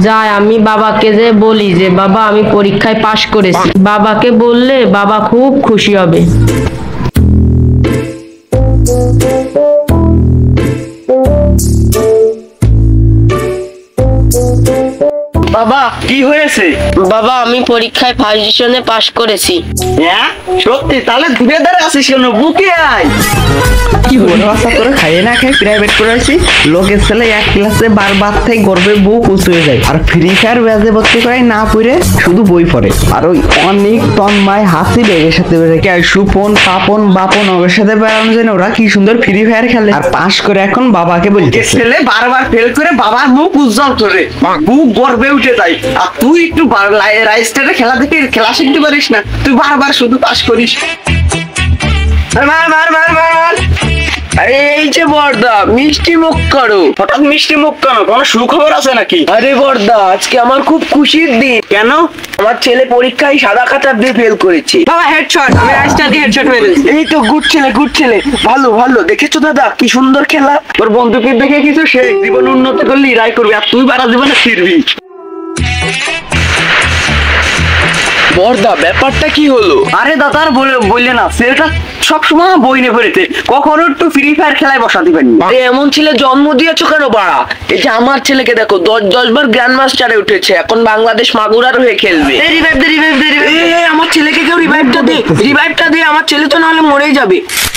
যাই আমি বাবাকে যে বলি যে বাবা আমি পরীক্ষায় পাশ করেছি। বাবাকে বললে বাবা খুব খুশি হবে। বাবা কি হয়েছে? বাবা আমি পরীক্ষায় ফার্স্ট ডিভিশনে পাশ করেছি। হ্যাঁ সত্যি? তাহলে ঘুরে দাঁড়া আসিস কেন, বুকে আয়। কি হলো আশা করে খাইয়ে না খাই প্রাইভেট করেছি, লোকের ছেলে এক ক্লাসে বারবার থেকে গর্বে বুক উঁচু হয়ে যায়, আর ফ্রি ফায়ার ব্যাজে ভর্তি করাই না পড়ে শুধু বই পড়ে। আর ওই অনেক তন্ময় হাসি বেগের সাথে বেড়ে সুপন পাপন বাপন ওর সাথে বেড়ানো যায়, ওরা কি সুন্দর ফ্রি ফায়ার খেলে আর পাশ করে এখন বাবাকে বলছে ছেলে বারবার ফেল করে বাবার মুখ উজ্জ্বল করে বুক গর্বে উঠে যায়। আর তুই একটু রাইস্টারে খেলা দেখে খেলা শিখতে পারিস না, তুই বারবার শুধু পাস করিস। মার মার মার মার। আরে এই যে বর্দা মিষ্টি মুখ করো। হঠাৎ মিষ্টি মুখ কেন, কোনো সুখবর আছে নাকি? আরে বর্দা আজকে আমার খুব খুশির দিন। কেন? আমার ছেলে পরীক্ষায় সাদা খাতা দিয়ে ফেল করেছে। বাবা হেডশট, আমি রাইস্টার দিয়ে হেডশট মেরেছি। এই তো গুড ছেলে গুড ছেলে, ভালো ভালো। দেখেছো দাদা কি সুন্দর খেলা, তোর বন্ধুকে দেখে কিছু সে জীবন উন্নত করলে রাই করবি, আর তুই বারা জীবনে ফিরবি। বর্দা ব্যাপারটা কি হলো? আরে দাদা আর বললে না, ছেলেটা সবসময় বই নিয়ে পড়েছে, কখনো একটু ফ্রি ফায়ার খেলায় বসাতে পারিনি। এমন ছেলে জন্ম দিয়েছো কেন বাড়া? এই যে আমার ছেলেকে দেখো 10 বার গ্র্যান্ড মাস্টারে উঠেছে, এখন বাংলাদেশ মাগুরার হয়ে খেলবে। আমার ছেলেকে কেউ রিভাইভটা দে, আমার ছেলে তো নাহলে মরেই যাবে।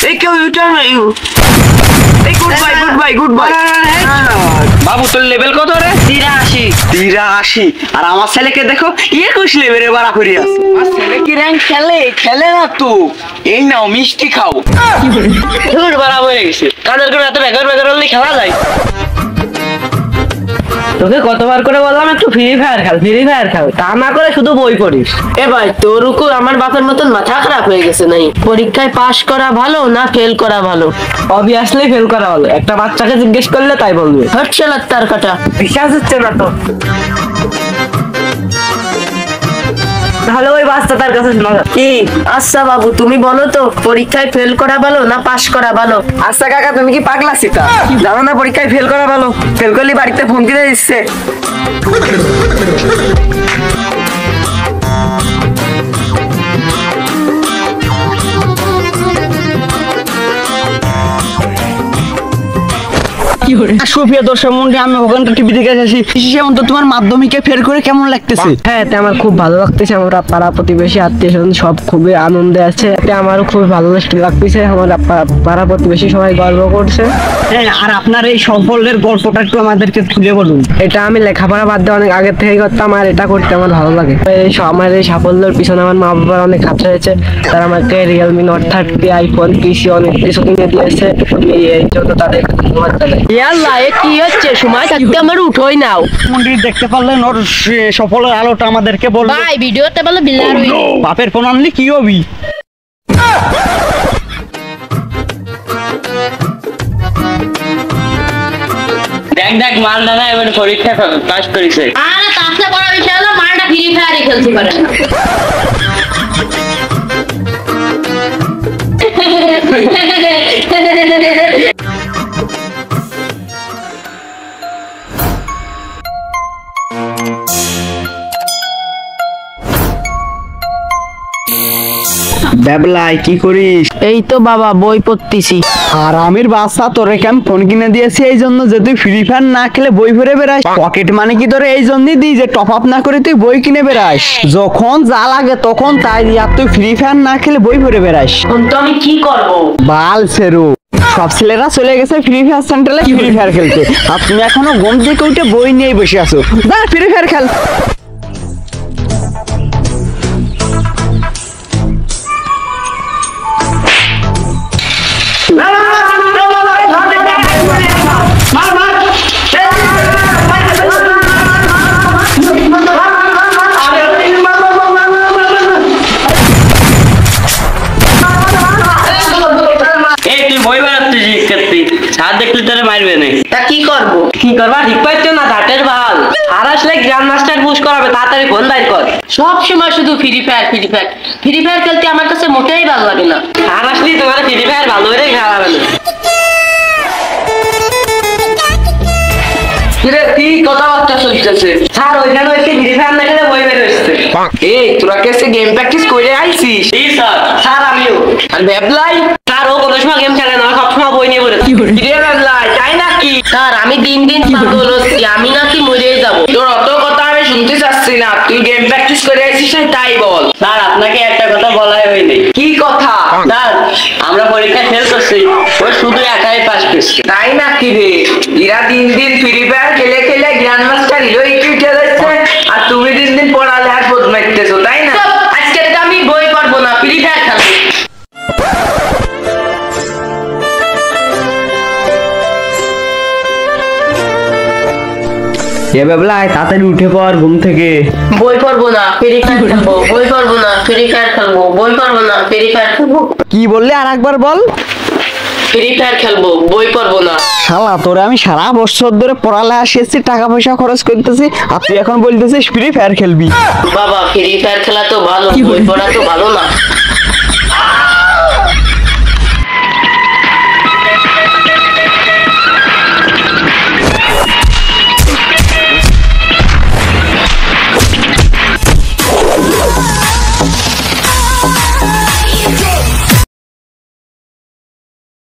এই কেউ ইউটার্ন গুড বাই। বাবু তোর লেভেল কত রে? 83। আর আমার ছেলেকে দেখো 21 লেভেলে বাড়া করে আছে। আমার ছেলে কি র্যাঙ্ক খেলে না তো। এই নাও মিষ্টি খাও। ধুর বাড়া হয়ে গেছে, কাদের করে এত বেকার হলে খেলা যায়। তোকে কতবার করে বললাম একটু ফ্রি ফায়ার খেল, তা না করে শুধু বই পড়িস। এ ভাই তোর আমার বাপের মতন মাথা খারাপ হয়ে গেছে নাই? পরীক্ষায় পাশ করা ভালো না ফেল করা ভালো? অবভিয়াসলি ফেল করা ভালো, একটা বাচ্চাকে জিজ্ঞেস করলে তাই বলবে। হচ্ছে তার কাটা বিশ্বাস হচ্ছে না তো, তাহলে ওই বাচ্চাটার কাছে শোনা কি? আচ্ছা বাবু তুমি বলো তো পরীক্ষায় ফেল করা ভালো না পাশ করা ভালো? আচ্ছা কাকা তুমি কি পাগলা সিতা, জানো না পরীক্ষায় ফেল করা ভালো? ফেল করলে বাড়িতে ফোন কিনে দিচ্ছে। সুপ্রিয় দর্শক মন্ডলী, আমি ওখানটা টিভি দেখে আসি। যেমন তো তোমার মাধ্যমিকে ফেল করে কেমন লাগতেছে? হ্যাঁ এতে আমার খুব ভালো লাগতেছে, আমরা পাড়া প্রতিবেশী আত্মীয় স্বজন সব খুবই আনন্দে আছে, এতে আমারও খুব ভালো লাগতেছে, আমার পাড়া প্রতিবেশী সবাই গর্ব করছে। হ্যাঁ আর আপনার এই সাফল্যের গল্পটা একটু আমাদেরকে খুলে বলুন। এটা আমি লেখাপড়া বাদ দিয়ে অনেক আগে থেকে করতাম, আর এটা করতে আমার ভালো লাগে। আমার এই সাফল্যের পিছনে আমার মা বাবার অনেক হাত রয়েছে, তারা আমাকে রিয়েলমি নোট 30 আইফোন পিসি অনেক কিছু কিনে দিয়েছে, এই জন্য তাদের ধন্যবাদ জানাই। কি হচ্ছে সময় থাকতে আমার উঠোই নাও। মন্দির দেখতে পারলেন ওর সফলের আলোটা আমাদেরকে বললো। ভাই ভিডিওতে বলে বিলার হই বাপের ফোন আনলি কি হবি? দেখ মালটা না এবার পরীক্ষা পাস করেছে। আরে তাতে বড় বিষয় হলো মালটা ফ্রি ফায়ারই খেলতে পারে না। ব্যাবলাই কি করিস? এই তো বাবা বই পড়তেছি। আর আমির বাচ্চা তোরে কেন ফোন কিনে দিয়েছি এই জন্য যে তুই ফ্রি ফায়ার না খেলে বই ভরে বেড়াস। পকেট মানি কি তোরে এই জন্যই দিই যে টপ আপ না করে তুই বই কিনে বেড়াস, যখন যা লাগে তখন তাই দি, আর তুই ফ্রি ফায়ার না খেলে বই ভরে বেড়াস। তো আমি কি করব? বাল সেরু সব ছেলেরা চলে গেছে ফ্রি ফায়ার সেন্টারে ফ্রি ফায়ার খেলতে, আর তুমি এখনো ঘুম থেকে উঠে বই নিয়ে বসে আছো। যা ফ্রি ফায়ার খেল। দেখলে তোরে মারবে না, তা কি করবো? কি করবা ঠিক পাইছো না? ঘাটের বাল আর আসলে গ্র্যান্ড মাস্টার পুশ করাবে, তাড়াতাড়ি ফোন বাইর কর। সব সময় শুধু ফ্রি ফায়ার খেলতে আমার কাছে মোটেই ভালো লাগে না। আর আসলে তোমার ফ্রি ফায়ার ভালো করে খেলাবে না। কি কথাবার্তা পড়ালেখা চলতেছে। স্যার ওইখানে হচ্ছে ফ্রি ফায়ার না খেলে বই বের হচ্ছে। এই তোরা কেসে গেম প্র্যাকটিস করে আইছিস? জি স্যার। স্যার আমিও। আর ভেবলাই? স্যার ও কোনো সময় গেম খেলে না, সবসময় বই নিয়ে পড়েছে। কিরে ভেবলাই, তাই নাকি? স্যার আমি দিন দিন পাগল হচ্ছি, আমি নাকি মরেই যাব। তোর অত কথা আমি শুনতে চাচ্ছি না, তুই গেম প্র্যাকটিস করে আইছিস না তাই বল। স্যার আপনাকে একটা কথা বলাই হয়নি। কি কথা? স্যার আমরা পরীক্ষায় ফেল করছি, ও শুধু একাই পাস করছে। তাই নাকি রে? এরা দিন দিন ফ্রি ফায়ার খেলে খেলে গ্র্যান্ড মাস্টার হিরো উঠে যাচ্ছে, আর তুমি দিন দিন পড়ালেখার বোধ মারতেছো, তাই না? আজকে থেকে আমি বই পড়বো না, ফ্রি ফায়ার খেলবো। এ ভেবলাই, তাড়াতাড়ি উঠে পড় ঘুম থেকে। বই পড়বো না, ফ্রি ফায়ার খেলবো। বই পড়বো না, ফ্রি ফায়ার খেলবো। বই পড়বো না, ফ্রি ফায়ার খেলবো। কি বললি আর একবার বল? ফ্রি ফায়ার খেলবো, বই পড়বো না। শালা তোরে আমি সারা বছর ধরে পড়ালেখা শিখছি, টাকা পয়সা খরচ করতেছি, আর তুই এখন বলতেছিস ফ্রি ফায়ার খেলবি? বাবা ফ্রি ফায়ার খেলা তো ভালো, বই পড়া তো ভালো না।